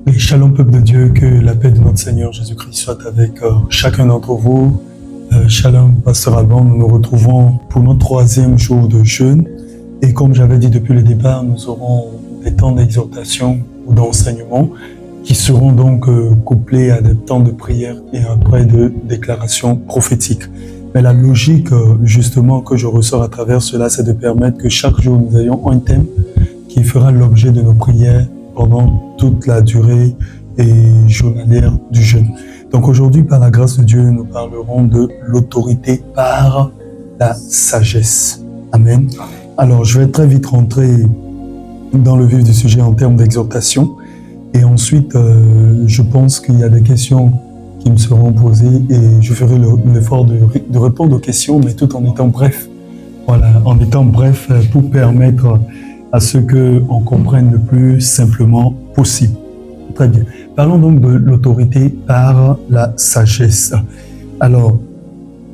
Et shalom peuple de Dieu, que la paix de notre Seigneur Jésus-Christ soit avec chacun d'entre vous. Shalom Pasteur Alban, nous nous retrouvons pour notre 3e jour de jeûne. Et comme j'avais dit depuis le départ, nous aurons des temps d'exhortation ou d'enseignement qui seront donc couplés à des temps de prière et après de déclarations prophétiques. Mais la logique justement que je ressors à travers cela, c'est de permettre que chaque jour nous ayons un thème qui fera l'objet de nos prières pendant toute la durée et journalière du jeûne. Donc aujourd'hui, par la grâce de Dieu, nous parlerons de l'autorité par la sagesse. Amen. Alors, je vais très vite rentrer dans le vif du sujet en termes d'exhortation. Et ensuite, je pense qu'il y a des questions qui me seront posées et je ferai l'effort de répondre aux questions, mais tout en étant bref. Voilà, en étant bref pour permettre à ce qu'on comprenne le plus simplement possible. Très bien. Parlons donc de l'autorité par la sagesse. Alors,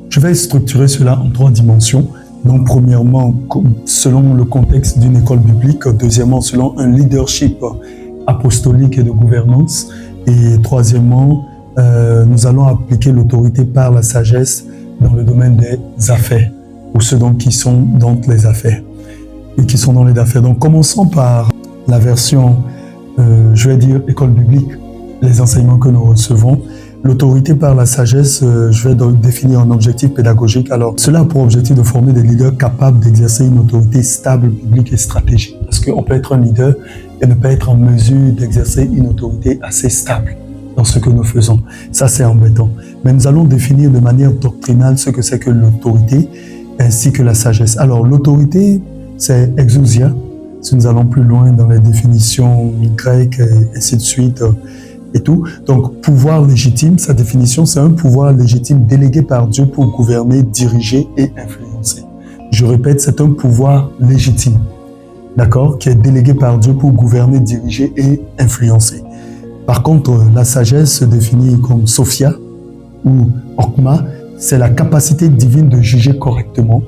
je vais structurer cela en 3 dimensions. Donc, premièrement, selon le contexte d'une école biblique. Deuxièmement, selon un leadership apostolique et de gouvernance. Et troisièmement, nous allons appliquer l'autorité par la sagesse dans le domaine des affaires, ou ceux donc qui sont dans les affaires. Et qui sont dans les affaires. Donc, commençons par la version, je vais dire, école biblique, les enseignements que nous recevons. L'autorité par la sagesse, je vais donc définir un objectif pédagogique. Alors, cela a pour objectif de former des leaders capables d'exercer une autorité stable, biblique et stratégique. Parce qu'on peut être un leader et ne pas être en mesure d'exercer une autorité assez stable dans ce que nous faisons. Ça, c'est embêtant. Mais nous allons définir de manière doctrinale ce que c'est que l'autorité ainsi que la sagesse. Alors, l'autorité, c'est exousia. Si nous allons plus loin dans les définitions grecques et ainsi de suite et tout. Donc, pouvoir légitime, sa définition, c'est un pouvoir légitime délégué par Dieu pour gouverner, diriger et influencer. Je répète, c'est un pouvoir légitime, d'accord, qui est délégué par Dieu pour gouverner, diriger et influencer. Par contre, la sagesse se définit comme Sophia ou Okma, c'est la capacité divine de juger correctement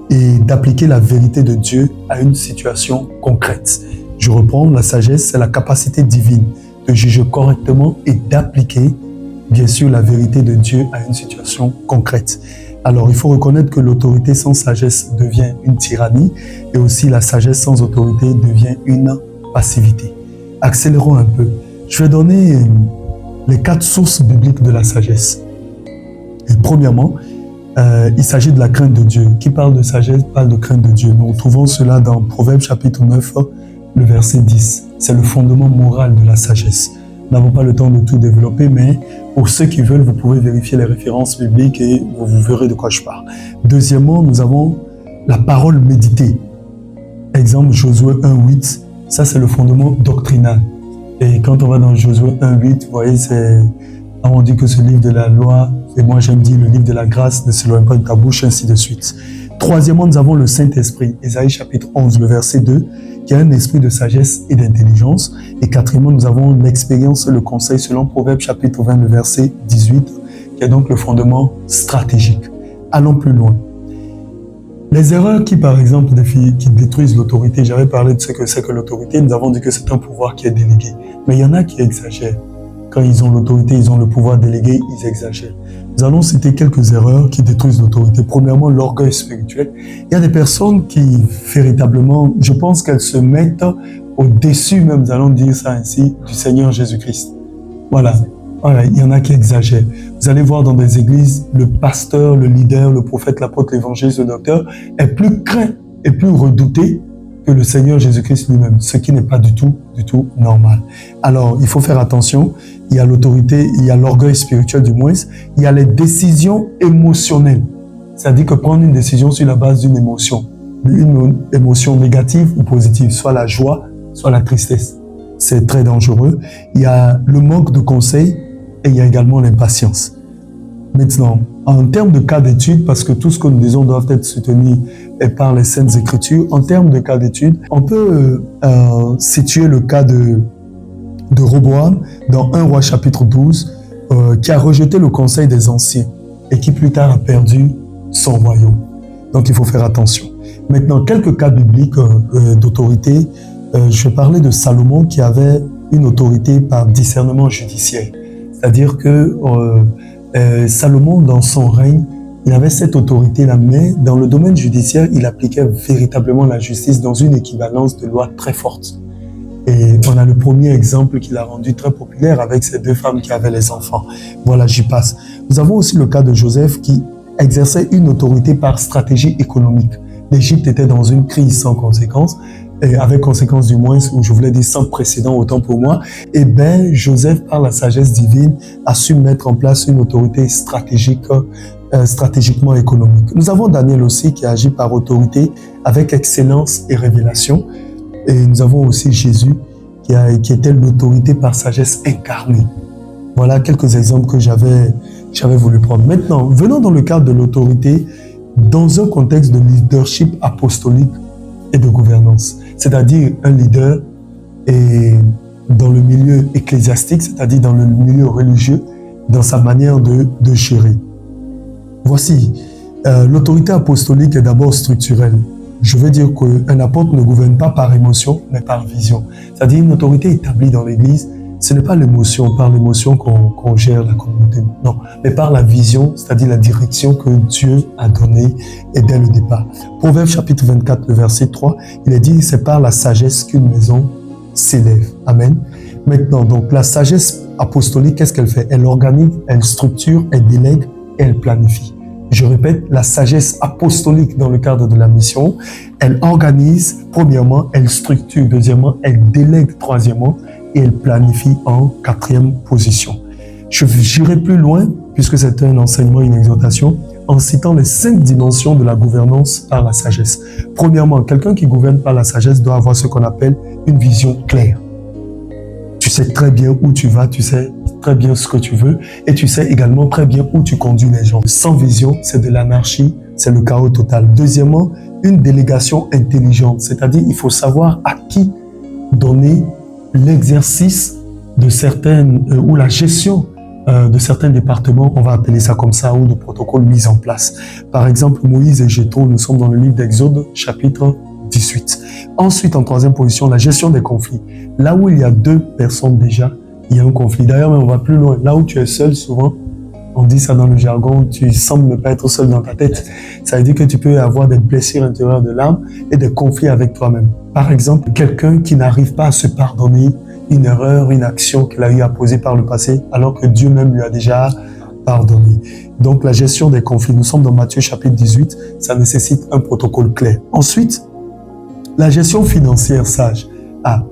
et d'appliquer la vérité de Dieu à une situation concrète. Je reprends, la sagesse, c'est la capacité divine de juger correctement et d'appliquer, bien sûr, la vérité de Dieu à une situation concrète. Alors, il faut reconnaître que l'autorité sans sagesse devient une tyrannie et aussi la sagesse sans autorité devient une passivité. Accélérons un peu. Je vais donner les 4 sources bibliques de la sagesse. Et premièrement, il s'agit de la crainte de Dieu. Qui parle de sagesse parle de crainte de Dieu. Nous retrouvons cela dans Proverbes chapitre 9, le verset 10. C'est le fondement moral de la sagesse. Nous n'avons pas le temps de tout développer, mais pour ceux qui veulent, vous pouvez vérifier les références bibliques et vous verrez de quoi je parle. Deuxièmement, nous avons la parole méditée. Exemple, Josué 1.8. Ça, c'est le fondement doctrinal. Et quand on va dans Josué 1.8, vous voyez, on dit que ce livre de la loi, et moi j'aime dire le livre de la grâce, ne s'éloigne pas de ta bouche, ainsi de suite. Troisièmement, nous avons le Saint-Esprit, Ésaïe chapitre 11, le verset 2, qui a un esprit de sagesse et d'intelligence. Et quatrièmement, nous avons l'expérience et le conseil selon Proverbes chapitre 20, le verset 18, qui est donc le fondement stratégique. Allons plus loin. Les erreurs qui, par exemple, qui détruisent l'autorité, j'avais parlé de ce que c'est que l'autorité, nous avons dit que c'est un pouvoir qui est délégué. Mais il y en a qui exagèrent. Quand ils ont l'autorité, ils ont le pouvoir délégué, ils exagèrent. Nous allons citer quelques erreurs qui détruisent l'autorité. Premièrement, l'orgueil spirituel. Il y a des personnes qui, véritablement, je pense qu'elles se mettent au-dessus, même, nous allons dire ça ainsi, du Seigneur Jésus-Christ. Voilà, il y en a qui exagèrent. Vous allez voir dans des églises, le pasteur, le leader, le prophète, l'apôtre, l'évangéliste, le docteur est plus craint et plus redouté que le Seigneur Jésus-Christ lui-même, ce qui n'est pas du tout normal. Alors, il faut faire attention. Il y a l'autorité, il y a l'orgueil spirituel du moins, il y a les décisions émotionnelles. C'est-à-dire que prendre une décision sur la base d'une émotion négative ou positive, soit la joie, soit la tristesse. C'est très dangereux. Il y a le manque de conseils et il y a également l'impatience. Maintenant, en termes de cas d'étude, parce que tout ce que nous disons doit être soutenu par les Saintes Écritures, en termes de cas d'étude, on peut situer le cas de Roboam dans 1 Roi chapitre 12, qui a rejeté le conseil des anciens et qui plus tard a perdu son royaume. Donc il faut faire attention. Maintenant, quelques cas bibliques d'autorité. Je vais parler de Salomon qui avait une autorité par discernement judiciaire. C'est-à-dire que Salomon, dans son règne, il avait cette autorité-là, mais dans le domaine judiciaire, il appliquait véritablement la justice dans une équivalence de loi très forte. Et on a le premier exemple qui l'a rendu très populaire avec ces deux femmes qui avaient les enfants. Voilà, j'y passe. Nous avons aussi le cas de Joseph qui exerçait une autorité par stratégie économique. L'Égypte était dans une crise sans conséquence, et avec conséquence du moins, ou je voulais dire sans précédent autant pour moi. Et bien, Joseph, par la sagesse divine, a su mettre en place une autorité stratégiquement économique. Nous avons Daniel aussi qui agit par autorité avec excellence et révélation. Et nous avons aussi Jésus qui était l'autorité par sagesse incarnée. Voilà quelques exemples que j'avais voulu prendre. Maintenant, venons dans le cadre de l'autorité dans un contexte de leadership apostolique et de gouvernance. C'est-à-dire un leader et dans le milieu ecclésiastique, c'est-à-dire dans le milieu religieux, dans sa manière de gérer. Voici, l'autorité apostolique est d'abord structurelle. Je veux dire qu'un apôtre ne gouverne pas par émotion, mais par vision. C'est-à-dire une autorité établie dans l'Église, ce n'est pas l'émotion, par l'émotion qu'on gère la communauté, non, mais par la vision, c'est-à-dire la direction que Dieu a donnée et dès le départ. Proverbe chapitre 24, le verset 3, il est dit, c'est par la sagesse qu'une maison s'élève. Amen. Maintenant, donc la sagesse apostolique, qu'est-ce qu'elle fait? Elle organise, elle structure, elle délègue et elle planifie. Je répète, la sagesse apostolique dans le cadre de la mission, elle organise, premièrement, elle structure, deuxièmement, elle délègue, troisièmement, et elle planifie en quatrième position. Je n'irai plus loin, puisque c'est un enseignement, une exhortation, en citant les 5 dimensions de la gouvernance par la sagesse. Premièrement, quelqu'un qui gouverne par la sagesse doit avoir ce qu'on appelle une vision claire. Tu sais très bien où tu vas, tu sais très bien ce que tu veux et tu sais également très bien où tu conduis les gens. Sans vision, c'est de l'anarchie, c'est le chaos total. Deuxièmement, une délégation intelligente, c'est-à-dire il faut savoir à qui donner l'exercice de certaines ou la gestion de certains départements, on va appeler ça comme ça, ou de protocoles mis en place. Par exemple, Moïse et Jéthro, nous sommes dans le livre d'Exode, chapitre 18. Ensuite, en troisième position, la gestion des conflits. Là où il y a 2 personnes déjà, il y a un conflit. D'ailleurs, on va plus loin. Là où tu es seul, souvent, on dit ça dans le jargon, tu sembles ne pas être seul dans ta tête. Ça veut dire que tu peux avoir des blessures intérieures de l'âme et des conflits avec toi-même. Par exemple, quelqu'un qui n'arrive pas à se pardonner une erreur, une action qu'il a eu à poser par le passé, alors que Dieu même lui a déjà pardonné. Donc, la gestion des conflits. Nous sommes dans Matthieu chapitre 18. Ça nécessite un protocole clair. Ensuite, la gestion financière sage.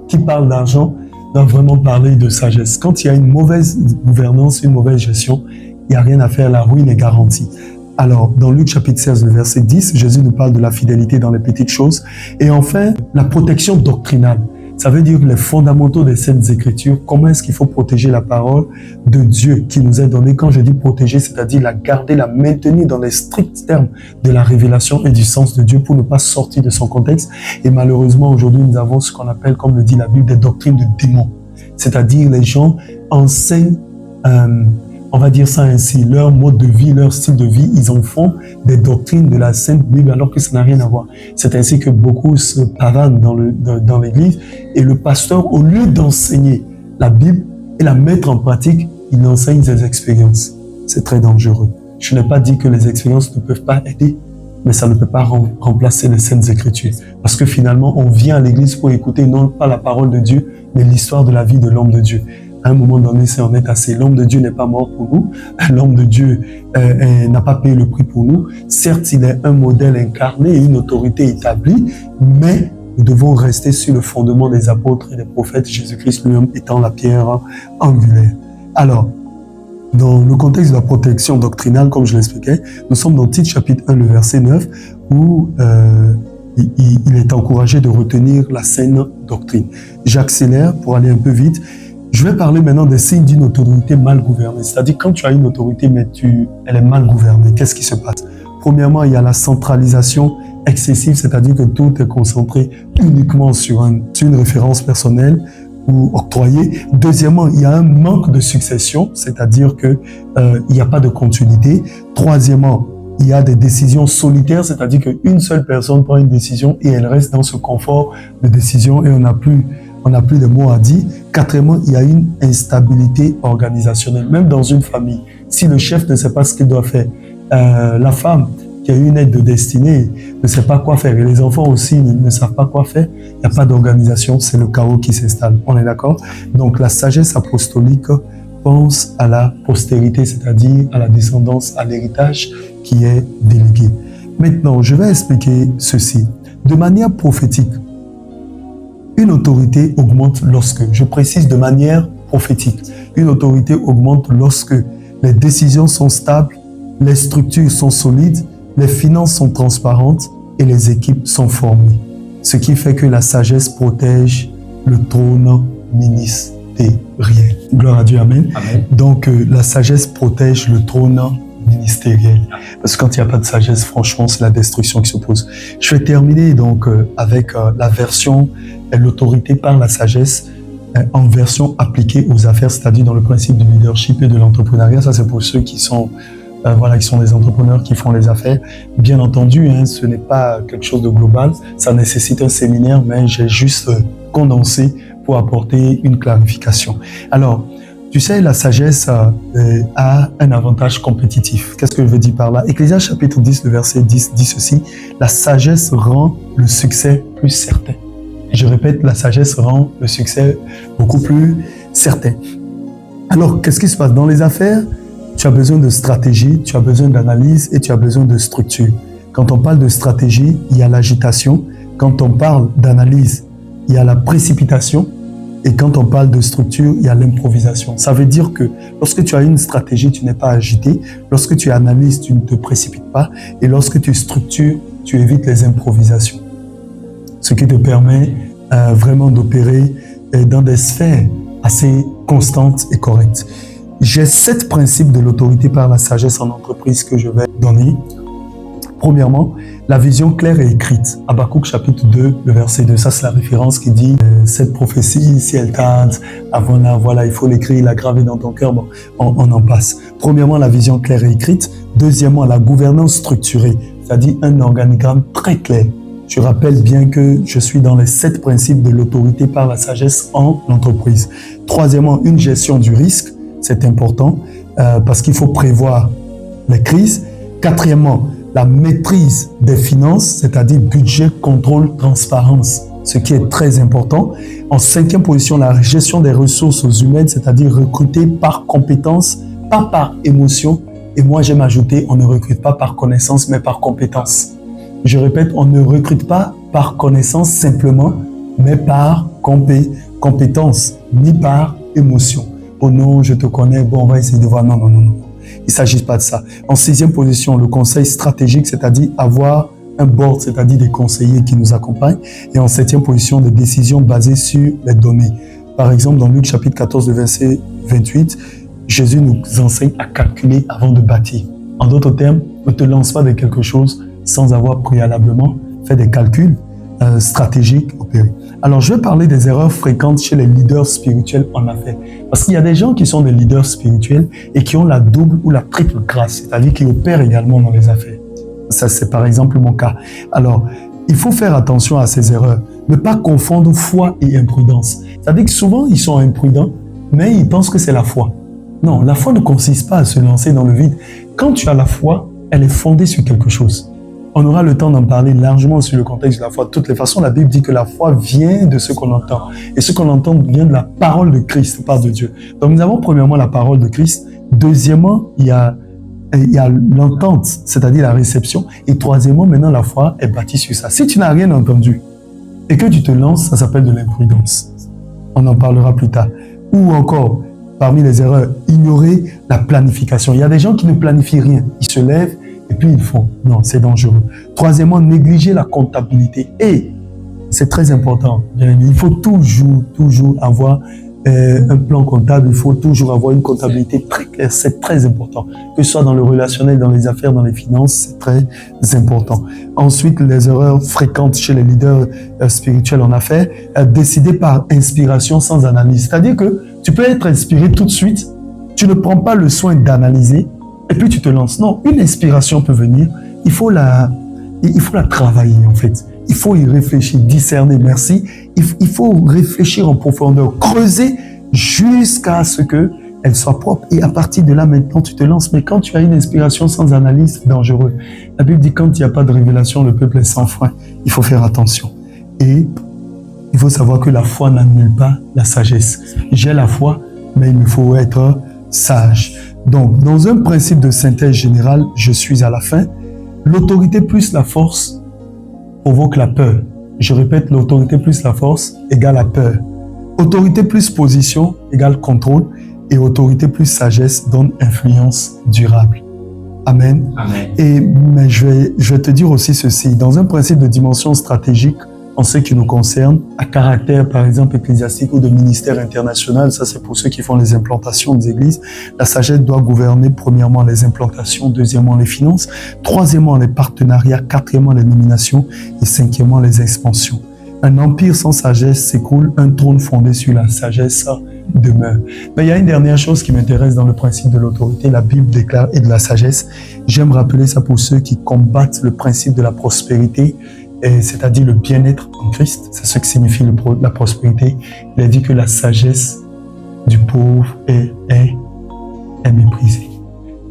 Qui parle d'argent doit vraiment parler de sagesse. Quand il y a une mauvaise gouvernance, une mauvaise gestion, il n'y a rien à faire, la ruine est garantie. Alors, dans Luc chapitre 16, le verset 10, Jésus nous parle de la fidélité dans les petites choses. Et enfin, la protection doctrinale. Ça veut dire les fondamentaux des Saintes Écritures. Comment est-ce qu'il faut protéger la parole de Dieu qui nous est donnée? Quand je dis protéger, c'est-à-dire la garder, la maintenir dans les stricts termes de la révélation et du sens de Dieu pour ne pas sortir de son contexte. Et malheureusement, aujourd'hui, nous avons ce qu'on appelle, comme le dit la Bible, des doctrines de démons. C'est-à-dire les gens enseignent, on va dire ça ainsi, leur mode de vie, leur style de vie, ils en font des doctrines de la Sainte Bible alors que ça n'a rien à voir. C'est ainsi que beaucoup se pavanent dans l'église et le pasteur, au lieu d'enseigner la Bible et la mettre en pratique, il enseigne ses expériences. C'est très dangereux. Je n'ai pas dit que les expériences ne peuvent pas aider, mais ça ne peut pas remplacer les Saintes Écritures. Parce que finalement, on vient à l'église pour écouter non pas la parole de Dieu, mais l'histoire de la vie de l'homme de Dieu. À un moment donné, c'est en est assez. L'homme de Dieu n'est pas mort pour nous. L'homme de Dieu n'a pas payé le prix pour nous. Certes, il est un modèle incarné et une autorité établie, mais nous devons rester sur le fondement des apôtres et des prophètes, Jésus-Christ lui-même étant la pierre angulaire. Alors, dans le contexte de la protection doctrinale, comme je l'expliquais, nous sommes dans Tite chapitre 1, le verset 9, où il est encouragé de retenir la saine doctrine. J'accélère pour aller un peu vite. Je vais parler maintenant des signes d'une autorité mal gouvernée. C'est-à-dire, quand tu as une autorité, mais elle est mal gouvernée, qu'est-ce qui se passe? Premièrement, il y a la centralisation excessive, c'est-à-dire que tout est concentré uniquement sur une référence personnelle ou octroyée. Deuxièmement, il y a un manque de succession, c'est-à-dire que il n'y a pas de continuité. Troisièmement, il y a des décisions solitaires, c'est-à-dire qu'une seule personne prend une décision et elle reste dans ce confort de décision et on n'a plus de mots à dire. Quatrièmement, il y a une instabilité organisationnelle, même dans une famille. Si le chef ne sait pas ce qu'il doit faire, la femme qui a une aide de destinée ne sait pas quoi faire, et les enfants aussi ne savent pas quoi faire, il n'y a pas d'organisation, c'est le chaos qui s'installe. On est d'accord? Donc la sagesse apostolique pense à la postérité, c'est-à-dire à la descendance, à l'héritage qui est délégué. Maintenant, je vais expliquer ceci. De manière prophétique, une autorité augmente lorsque, je précise de manière prophétique, une autorité augmente lorsque les décisions sont stables, les structures sont solides, les finances sont transparentes et les équipes sont formées. Ce qui fait que la sagesse protège le trône ministériel. Gloire à Dieu, amen. Amen. Donc la sagesse protège le trône ministériel. Parce que quand il n'y a pas de sagesse, franchement, c'est la destruction qui s'oppose. Je vais terminer donc avec la version l'autorité par la sagesse en version appliquée aux affaires, c'est-à-dire dans le principe du leadership et de l'entrepreneuriat. Ça, c'est pour ceux qui sont qui sont des entrepreneurs qui font les affaires. Bien entendu, ce n'est pas quelque chose de global. Ça nécessite un séminaire, mais j'ai juste condensé pour apporter une clarification. Alors, tu sais, la sagesse a un avantage compétitif. Qu'est-ce que je veux dire par là? Ecclésiaste chapitre 10, le verset 10 dit ceci: la sagesse rend le succès plus certain. Je répète, la sagesse rend le succès beaucoup plus certain. Alors, qu'est-ce qui se passe? Dans les affaires, tu as besoin de stratégie, tu as besoin d'analyse et tu as besoin de structure. Quand on parle de stratégie, il y a l'agitation. Quand on parle d'analyse, il y a la précipitation. Et quand on parle de structure, il y a l'improvisation. Ça veut dire que lorsque tu as une stratégie, tu n'es pas agité. Lorsque tu analyses, tu ne te précipites pas. Et lorsque tu structures, tu évites les improvisations. Ce qui te permet vraiment d'opérer dans des sphères assez constantes et correctes. J'ai 7 principes de l'autorité par la sagesse en entreprise que je vais donner. Premièrement, la vision claire et écrite. Habakkuk chapitre 2, le verset 2. Ça, c'est la référence qui dit cette prophétie, si elle tarde, avant là, voilà, il faut l'écrire, la graver dans ton cœur. Bon, on en passe. Premièrement, la vision claire et écrite. Deuxièmement, la gouvernance structurée, c'est-à-dire un organigramme très clair. Je rappelle bien que je suis dans les 7 principes de l'autorité par la sagesse en entreprise. Troisièmement, une gestion du risque. C'est important parce qu'il faut prévoir les crises. Quatrièmement, la maîtrise des finances, c'est-à-dire budget, contrôle, transparence, ce qui est très important. En 5e position, la gestion des ressources humaines, c'est-à-dire recruter par compétence, pas par émotion. Et moi, j'aime ajouter, on ne recrute pas par connaissance, mais par compétence. Je répète, on ne recrute pas par connaissance simplement, mais par compétence, ni par émotion. Oh non, je te connais, bon, on va essayer de voir. Non. Il ne s'agit pas de ça. En 6e position, le conseil stratégique, c'est-à-dire avoir un board, c'est-à-dire des conseillers qui nous accompagnent. Et en 7e position, des décisions basées sur les données. Par exemple, dans Luc chapitre 14, le verset 28, Jésus nous enseigne à calculer avant de bâtir. En d'autres termes, ne te lance pas de quelque chose sans avoir préalablement fait des calculs stratégiques opérés. Alors, je vais parler des erreurs fréquentes chez les leaders spirituels en affaires. Parce qu'il y a des gens qui sont des leaders spirituels et qui ont la double ou la triple grâce, c'est-à-dire qui opèrent également dans les affaires. Ça, c'est par exemple mon cas. Alors, il faut faire attention à ces erreurs. Ne pas confondre foi et imprudence. C'est-à-dire que souvent, ils sont imprudents, mais ils pensent que c'est la foi. Non, la foi ne consiste pas à se lancer dans le vide. Quand tu as la foi, elle est fondée sur quelque chose. On aura le temps d'en parler largement sur le contexte de la foi. De toutes les façons, la Bible dit que la foi vient de ce qu'on entend. Et ce qu'on entend vient de la parole de Christ, par de Dieu. Donc nous avons premièrement la parole de Christ. Deuxièmement, il y a l'entente, c'est-à-dire la réception. Et troisièmement, maintenant la foi est bâtie sur ça. Si tu n'as rien entendu et que tu te lances, ça s'appelle de l'imprudence. On en parlera plus tard. Ou encore, parmi les erreurs, ignorer la planification. Il y a des gens qui ne planifient rien. Ils se lèvent et puis ils font. Non, c'est dangereux. Troisièmement, négliger la comptabilité. Et c'est très important. Il faut toujours avoir un plan comptable. Il faut toujours avoir une comptabilité très claire. C'est très important. Que ce soit dans le relationnel, dans les affaires, dans les finances, c'est très important. Ensuite, les erreurs fréquentes chez les leaders spirituels en affaires, décider par inspiration sans analyse. C'est-à-dire que tu peux être inspiré tout de suite, tu ne prends pas le soin d'analyser, et puis tu te lances. Non, une inspiration peut venir, il faut la travailler en fait. Il faut y réfléchir, discerner, merci. Il faut réfléchir en profondeur, creuser jusqu'à ce qu'elle soit propre. Et à partir de là, maintenant, tu te lances. Mais quand tu as une inspiration sans analyse, c'est dangereux. La Bible dit quand il n'y a pas de révélation, le peuple est sans frein. Il faut faire attention. Et il faut savoir que la foi n'annule pas la sagesse. J'ai la foi, mais il me faut être sage. Donc, dans un principe de synthèse générale, je suis à la fin. L'autorité plus la force provoque la peur. Je répète, l'autorité plus la force égale la peur. Autorité plus position égale contrôle. Et autorité plus sagesse donne influence durable. Amen. Amen. Mais je vais te dire aussi ceci. Dans un principe de dimension stratégique, en ce qui nous concerne, à caractère, par exemple, ecclésiastique ou de ministère international, ça c'est pour ceux qui font les implantations des églises, la sagesse doit gouverner premièrement les implantations, deuxièmement les finances, troisièmement les partenariats, quatrièmement les nominations et cinquièmement les expansions. Un empire sans sagesse s'écroule, un trône fondé sur la sagesse demeure. Mais il y a une dernière chose qui m'intéresse dans le principe de l'autorité, la Bible déclare, et de la sagesse. J'aime rappeler ça pour ceux qui combattent le principe de la prospérité, c'est-à-dire le bien-être en Christ. C'est ce que signifie la prospérité. Il a dit que la sagesse du pauvre est méprisée.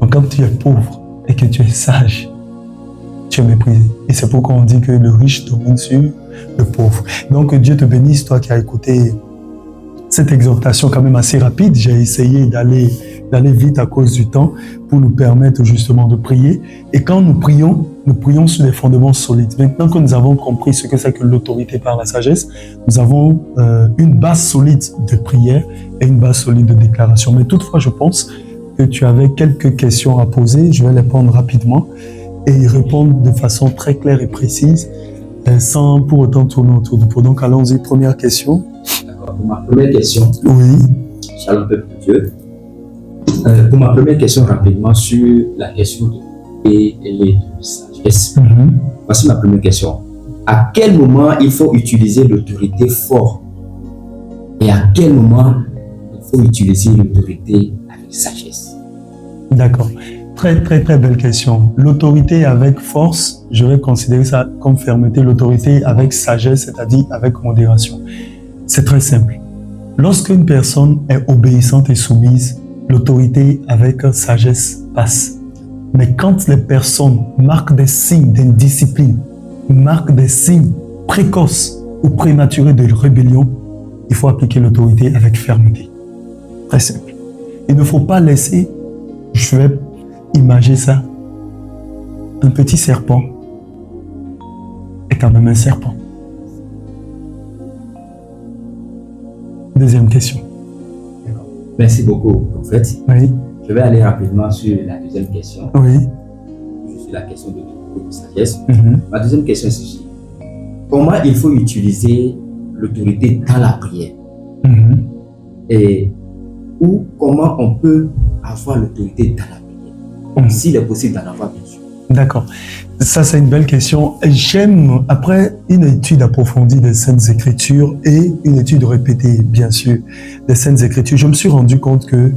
Donc quand tu es pauvre et que tu es sage, tu es méprisé. Et c'est pourquoi on dit que le riche domine sur le pauvre. Donc Dieu te bénisse, toi qui as écouté cette exhortation quand même assez rapide. J'ai essayé d'aller vite à cause du temps pour nous permettre justement de prier. Et quand nous prions sur des fondements solides. Maintenant que nous avons compris ce que c'est que l'autorité par la sagesse, nous avons une base solide de prière et une base solide de déclaration. Mais toutefois, je pense que tu avais quelques questions à poser. Je vais les prendre rapidement et y répondre de façon très claire et précise, sans pour autant tourner autour du pot. Donc allons-y, première question. D'accord. Pour ma première question, oui. Shalom peuple de Dieu. Pour ma première question rapidement sur la question de paix et de sagesse. Voici ma première question. À quel moment il faut utiliser l'autorité fort et à quel moment il faut utiliser l'autorité avec sagesse? D'accord. Très, très, très belle question. L'autorité avec force, je vais considérer ça comme fermeté. L'autorité avec sagesse, c'est-à-dire avec modération. C'est très simple. Lorsqu'une personne est obéissante et soumise, l'autorité avec sagesse passe. Mais quand les personnes marquent des signes d'indiscipline, marquent des signes précoces ou prématurés de rébellion, il faut appliquer l'autorité avec fermeté. Très simple. Il ne faut pas laisser, je vais imager ça, un petit serpent est quand même un serpent. Deuxième question. Merci beaucoup, en fait. Oui. Je vais aller rapidement sur la deuxième question. Oui. Sur la question de sagesse. Ma deuxième question est ceci. Comment il faut utiliser l'autorité dans la prière? Et comment on peut avoir l'autorité dans la prière? S'il est possible d'en avoir, bien sûr. D'accord. Ça, c'est une belle question. J'aime, après une étude approfondie des Saintes Écritures et une étude répétée, bien sûr, des Saintes Écritures, je me suis rendu compte que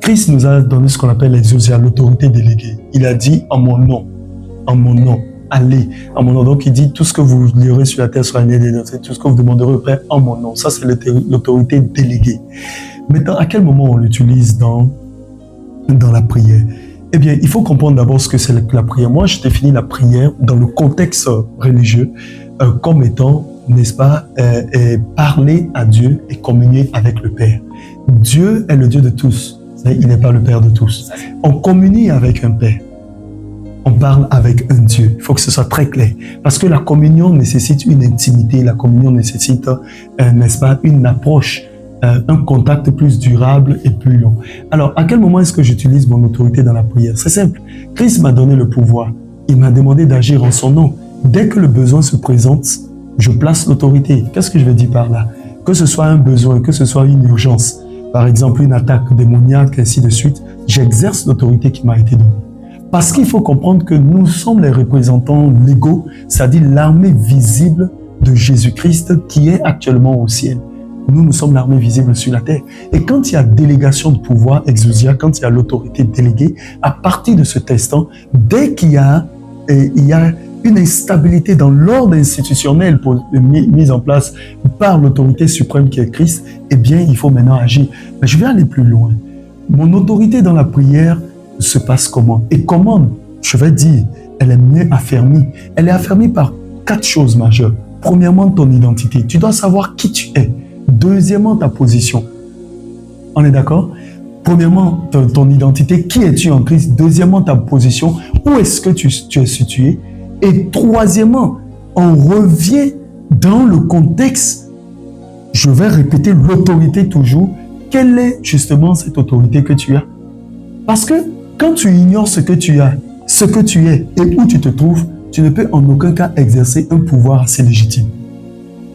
Christ nous a donné ce qu'on appelle l'exousia, l'autorité déléguée. Il a dit en mon nom, allez, en mon nom. Donc il dit tout ce que vous lirez sur la terre sera né des nôtres, tout ce que vous demanderez au Père en mon nom. Ça, c'est l'autorité déléguée. Maintenant, à quel moment on l'utilise dans la prière? Eh bien, il faut comprendre d'abord ce que c'est la prière. Moi, je définis la prière dans le contexte religieux comme étant, n'est-ce pas, parler à Dieu et communier avec le Père. Dieu est le Dieu de tous, mais il n'est pas le Père de tous. On communie avec un Père. On parle avec un Dieu. Il faut que ce soit très clair. Parce que la communion nécessite une intimité, la communion nécessite, n'est-ce pas, une approche, un contact plus durable et plus long. Alors, à quel moment est-ce que j'utilise mon autorité dans la prière? C'est simple. Christ m'a donné le pouvoir. Il m'a demandé d'agir en son nom. Dès que le besoin se présente, je place l'autorité. Qu'est-ce que je veux dire par là? Que ce soit un besoin, que ce soit une urgence, par exemple une attaque démoniaque, ainsi de suite, j'exerce l'autorité qui m'a été donnée. Parce qu'il faut comprendre que nous sommes les représentants légaux, c'est-à-dire l'armée visible de Jésus-Christ qui est actuellement au ciel. Nous sommes l'armée visible sur la terre. Et quand il y a délégation de pouvoir, exousia, quand il y a l'autorité déléguée, à partir de cet instant, dès qu'il y a une instabilité dans l'ordre institutionnel mis en place par l'autorité suprême qui est Christ, eh bien, il faut maintenant agir. Mais je vais aller plus loin. Mon autorité dans la prière se passe comment? Et comment, je vais dire, elle est mieux affermie. Elle est affermie par 4 choses majeures. Premièrement, ton identité. Tu dois savoir qui tu es. Deuxièmement, ta position. On est d'accord? Premièrement, ton identité. Qui es-tu en Christ? Deuxièmement, ta position. Où est-ce que tu es situé? Et troisièmement, on revient dans le contexte. Je vais répéter l'autorité toujours. Quelle est justement cette autorité que tu as? Parce que quand tu ignores ce que tu as, ce que tu es et où tu te trouves, tu ne peux en aucun cas exercer un pouvoir assez légitime.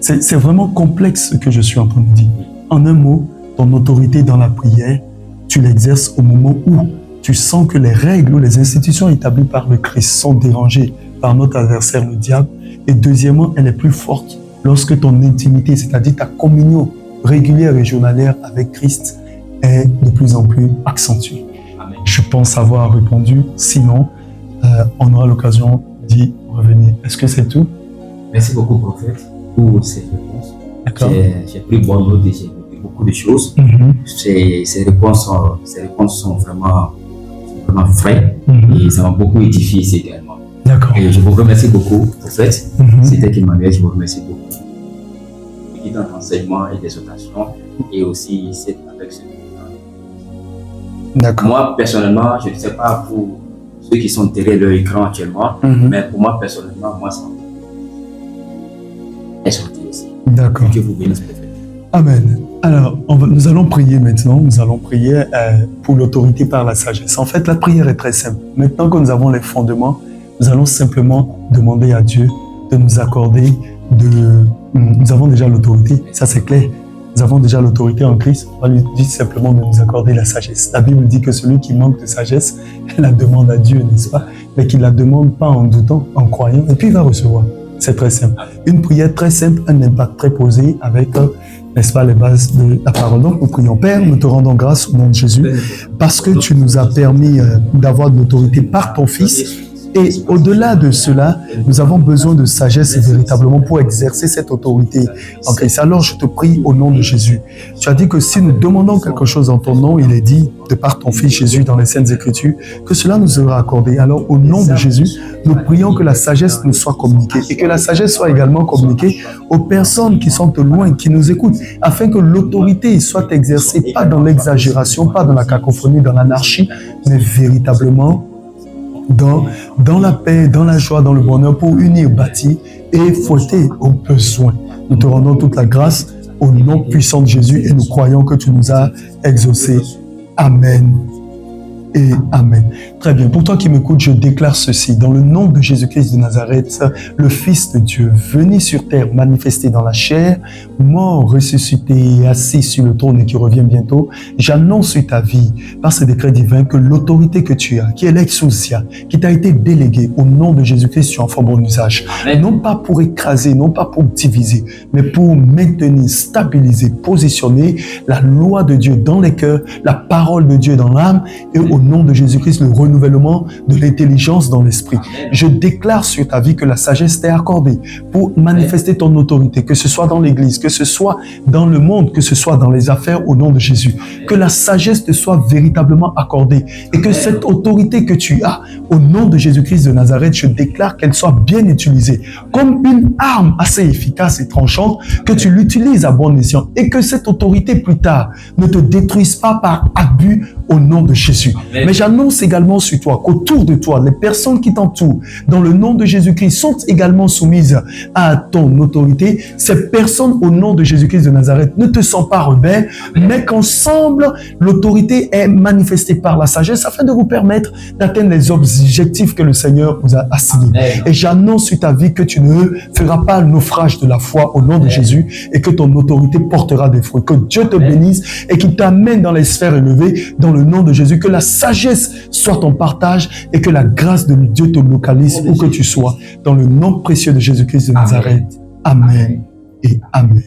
C'est vraiment complexe ce que je suis en train de dire. En un mot, ton autorité dans la prière, tu l'exerces au moment où tu sens que les règles ou les institutions établies par le Christ sont dérangées par notre adversaire, le diable. Et deuxièmement, elle est plus forte lorsque ton intimité, c'est-à-dire ta communion régulière et journalière avec Christ, est de plus en plus accentuée. Amen. Je pense avoir répondu. Sinon, on aura l'occasion d'y revenir. Est-ce que c'est tout? Merci beaucoup, prophète, pour ces réponses. J'ai pris bonne note et j'ai noté beaucoup de choses. Ces réponses sont vraiment frais et ça m'a beaucoup édifié également. D'accord. Et je vous remercie beaucoup, prophète. C'était Emmanuel, je vous remercie beaucoup. Dans l'enseignement et l'exhortation et aussi avec ce. D'accord. Moi, personnellement, je ne sais pas pour ceux qui sont derrière leur écran actuellement, mais pour moi, personnellement, moi, ça est sorti aussi. D'accord. Que vous bénisse, prophète. Amen. Alors, nous allons prier maintenant. Nous allons prier pour l'autorité par la sagesse. En fait, la prière est très simple. Maintenant que nous avons les fondements, nous allons simplement demander à Dieu de nous accorder nous avons déjà l'autorité, ça c'est clair. Nous avons déjà l'autorité en Christ. On va lui dire simplement de nous accorder la sagesse. La Bible dit que celui qui manque de sagesse, la demande à Dieu, n'est-ce pas? Mais qu'il ne la demande pas en doutant, en croyant, et puis il va recevoir. C'est très simple. Une prière très simple, un impact très posé avec, n'est-ce pas, les bases de la parole. Donc nous prions. Père, nous te rendons grâce au nom de Jésus parce que tu nous as permis d'avoir de l'autorité par ton Fils. Et au-delà de cela, nous avons besoin de sagesse véritablement pour exercer cette autorité en Christ. Alors je te prie au nom de Jésus. Tu as dit que si nous demandons quelque chose en ton nom, il est dit, de par ton Fils Jésus dans les Saintes Écritures, que cela nous sera accordé. Alors au nom de Jésus, nous prions que la sagesse nous soit communiquée et que la sagesse soit également communiquée aux personnes qui sont de loin, qui nous écoutent, afin que l'autorité soit exercée pas dans l'exagération, pas dans la cacophonie, dans l'anarchie, mais véritablement dans la paix, dans la joie, dans le bonheur, pour unir, bâtir et fouetter aux besoins. Nous te rendons toute la grâce au nom puissant de Jésus et nous croyons que tu nous as exaucés. Amen. Et Amen. Très bien. Pour toi qui m'écoutes, je déclare ceci. Dans le nom de Jésus-Christ de Nazareth, le Fils de Dieu, venu sur terre, manifesté dans la chair, mort, ressuscité et assis sur le trône et qui revient bientôt, j'annonce sur ta vie, par ce décret divin, que l'autorité que tu as, qui est l'exousia, qui t'a été déléguée au nom de Jésus-Christ, tu en feras bon usage. Amen. Non pas pour écraser, non pas pour diviser, mais pour maintenir, stabiliser, positionner la loi de Dieu dans les cœurs, la parole de Dieu dans l'âme et au nom de Jésus-Christ, le renouvellement de l'intelligence dans l'esprit. Je déclare sur ta vie que la sagesse t'est accordée pour manifester ton autorité, que ce soit dans l'église, que ce soit dans le monde, que ce soit dans les affaires au nom de Jésus. Que la sagesse te soit véritablement accordée et que cette autorité que tu as au nom de Jésus-Christ de Nazareth, je déclare qu'elle soit bien utilisée comme une arme assez efficace et tranchante, que tu l'utilises à bon escient et que cette autorité plus tard ne te détruise pas par abus au nom de Jésus. Mais j'annonce également sur toi qu'autour de toi, les personnes qui t'entourent, dans le nom de Jésus-Christ, sont également soumises à ton autorité. Ces personnes, au nom de Jésus-Christ de Nazareth, ne te sont pas rebelles, mais qu'ensemble, l'autorité est manifestée par la sagesse afin de vous permettre d'atteindre les objectifs que le Seigneur vous a assignés. Et j'annonce sur ta vie que tu ne feras pas le naufrage de la foi au nom de Jésus et que ton autorité portera des fruits. Que Dieu te bénisse et qu'il t'amène dans les sphères élevées dans le nom de Jésus. Que la sagesse soit ton partage et que la grâce de Dieu te localise où que tu sois. Dans le nom précieux de Jésus-Christ de Nazareth. Amen et Amen.